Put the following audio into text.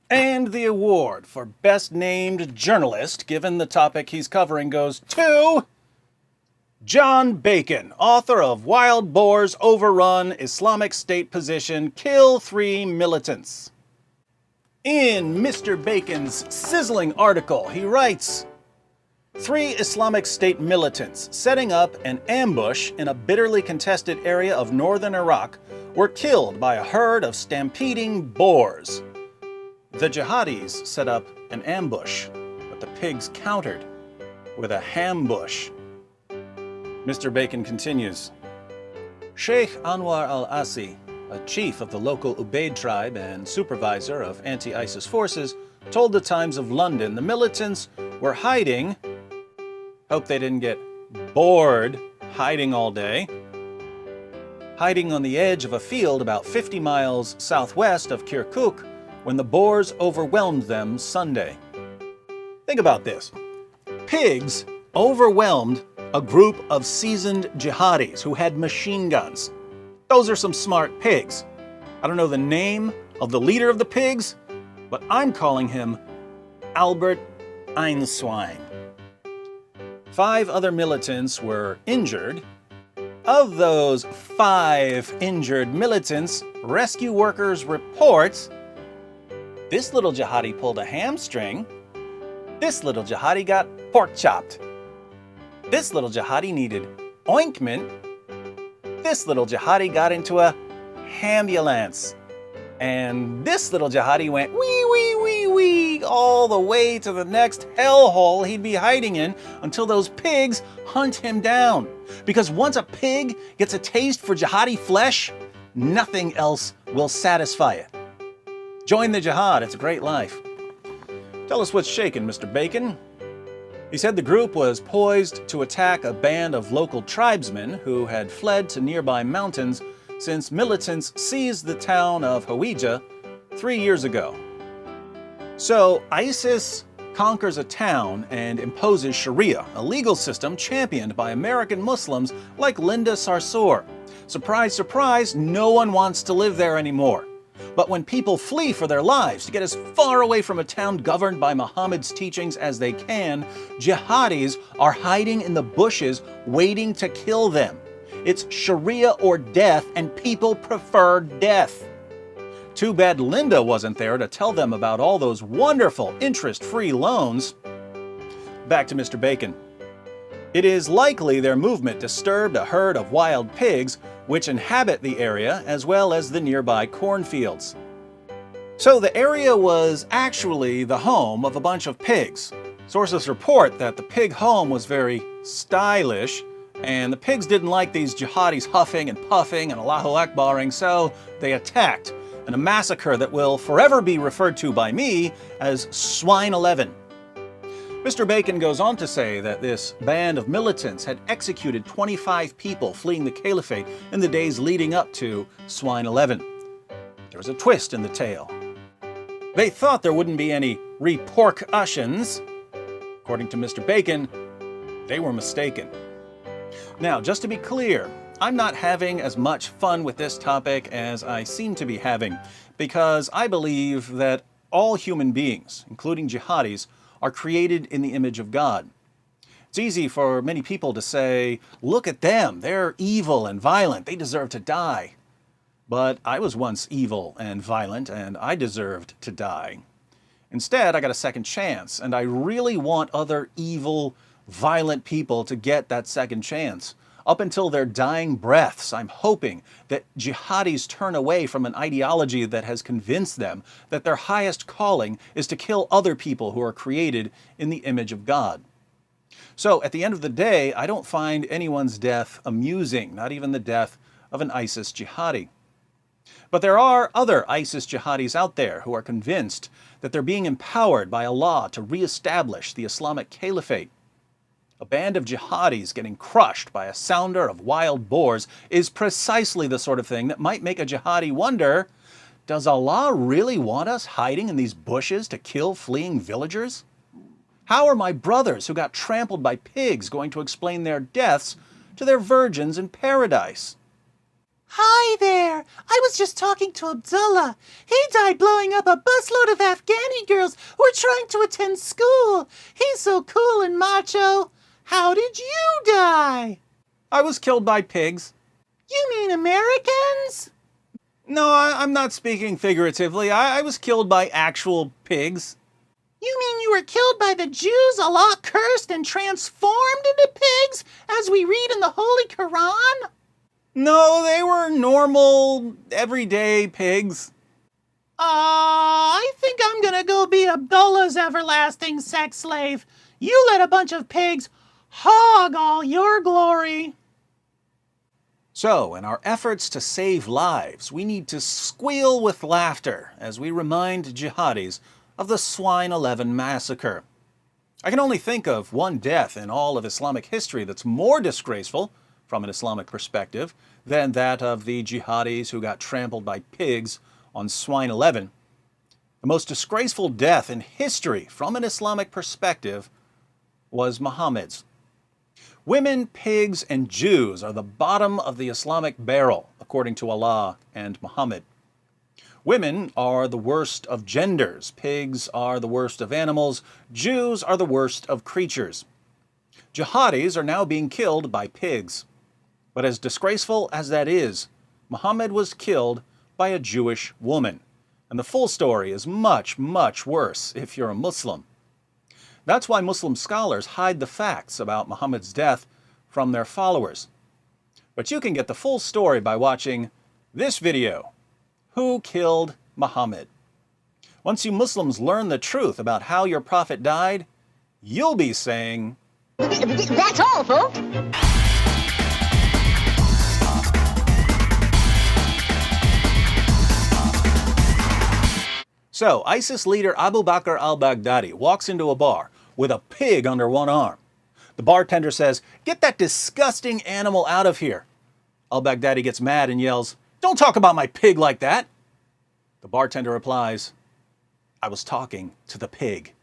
And the award for Best Named Journalist, given the topic he's covering, goes to John Bacon, author of Wild Boars Overrun, Islamic State Position, Kill 3 Militants. In Mr. Bacon's sizzling article, he writes, 3 Islamic State militants setting up an ambush in a bitterly contested area of northern Iraq were killed by a herd of stampeding boars. The jihadis set up an ambush, but the pigs countered with a hambush. Mr. Bacon continues, Sheikh Anwar al-Asi, a chief of the local Ubaid tribe and supervisor of anti-ISIS forces, told the Times of London the militants were hiding. Hope they didn't get bored hiding all day. Hiding on the edge of a field about 50 miles southwest of Kirkuk when the boars overwhelmed them Sunday. Think about this. Pigs overwhelmed a group of seasoned jihadis who had machine guns. Those are some smart pigs. I don't know the name of the leader of the pigs, but I'm calling him Albert Swine. 5 other militants were injured. Of those 5 injured militants, rescue workers report this little jihadi pulled a hamstring. This little jihadi got pork chopped. This little jihadi needed ointment. This little jihadi got into a ambulance. And this little jihadi went wee, wee, wee, wee, all the way to the next hellhole he'd be hiding in until those pigs hunt him down. Because once a pig gets a taste for jihadi flesh, nothing else will satisfy it. Join the jihad, it's a great life. Tell us what's shaking, Mr. Bacon. He said the group was poised to attack a band of local tribesmen who had fled to nearby mountains since militants seized the town of Hawija 3 years ago. So ISIS conquers a town and imposes Sharia, a legal system championed by American Muslims like Linda Sarsour. Surprise, surprise, no one wants to live there anymore. But when people flee for their lives to get as far away from a town governed by Muhammad's teachings as they can, jihadis are hiding in the bushes waiting to kill them. It's Sharia or death, and people prefer death. Too bad Linda wasn't there to tell them about all those wonderful interest-free loans. Back to Mr. Bacon. It is likely their movement disturbed a herd of wild pigs which inhabit the area as well as the nearby cornfields. So the area was actually the home of a bunch of pigs. Sources report that the pig home was very stylish, and the pigs didn't like these jihadis huffing and puffing and Allahu Akbaring, so they attacked in a massacre that will forever be referred to by me as Swine 11. Mr. Bacon goes on to say that this band of militants had executed 25 people fleeing the caliphate in the days leading up to Swine 11. There was a twist in the tale. They thought there wouldn't be any repercussions. According to Mr. Bacon, they were mistaken. Now, just to be clear, I'm not having as much fun with this topic as I seem to be having, because I believe that all human beings, including jihadis, are created in the image of God. It's easy for many people to say, look at them, they're evil and violent, they deserve to die. But I was once evil and violent, and I deserved to die. Instead, I got a second chance, and I really want other evil, violent people to get that second chance. Up until their dying breaths, I'm hoping that jihadis turn away from an ideology that has convinced them that their highest calling is to kill other people who are created in the image of God. So at the end of the day, I don't find anyone's death amusing, not even the death of an ISIS jihadi. But there are other ISIS jihadis out there who are convinced that they're being empowered by Allah to reestablish the Islamic caliphate. A band of jihadis getting crushed by a sounder of wild boars is precisely the sort of thing that might make a jihadi wonder, does Allah really want us hiding in these bushes to kill fleeing villagers? How are my brothers who got trampled by pigs going to explain their deaths to their virgins in paradise? Hi there. I was just talking to Abdullah. He died blowing up a busload of Afghani girls who were trying to attend school. He's so cool and macho. How did you die? I was killed by pigs. You mean Americans? No, I'm not speaking figuratively. I was killed by actual pigs. You mean you were killed by the Jews Allah cursed and transformed into pigs, as we read in the Holy Quran? No, they were normal, everyday pigs. I think I'm gonna go be Abdullah's everlasting sex slave. You let a bunch of pigs hog all your glory. So, in our efforts to save lives, we need to squeal with laughter as we remind jihadis of the Swine 11 massacre. I can only think of one death in all of Islamic history that's more disgraceful, from an Islamic perspective, than that of the jihadis who got trampled by pigs on Swine 11. The most disgraceful death in history, from an Islamic perspective, was Muhammad's. Women, pigs, and Jews are the bottom of the Islamic barrel, according to Allah and Muhammad. Women are the worst of genders, pigs are the worst of animals, Jews are the worst of creatures. Jihadis are now being killed by pigs. But as disgraceful as that is, Muhammad was killed by a Jewish woman. And the full story is much, much worse if you're a Muslim. That's why Muslim scholars hide the facts about Muhammad's death from their followers. But you can get the full story by watching this video, Who Killed Muhammad? Once you Muslims learn the truth about how your prophet died, you'll be saying, That's all, folks. So, ISIS leader Abu Bakr al-Baghdadi walks into a bar with a pig under one arm. The bartender says, "Get that disgusting animal out of here." Al-Baghdadi gets mad and yells, "Don't talk about my pig like that." The bartender replies, "I was talking to the pig."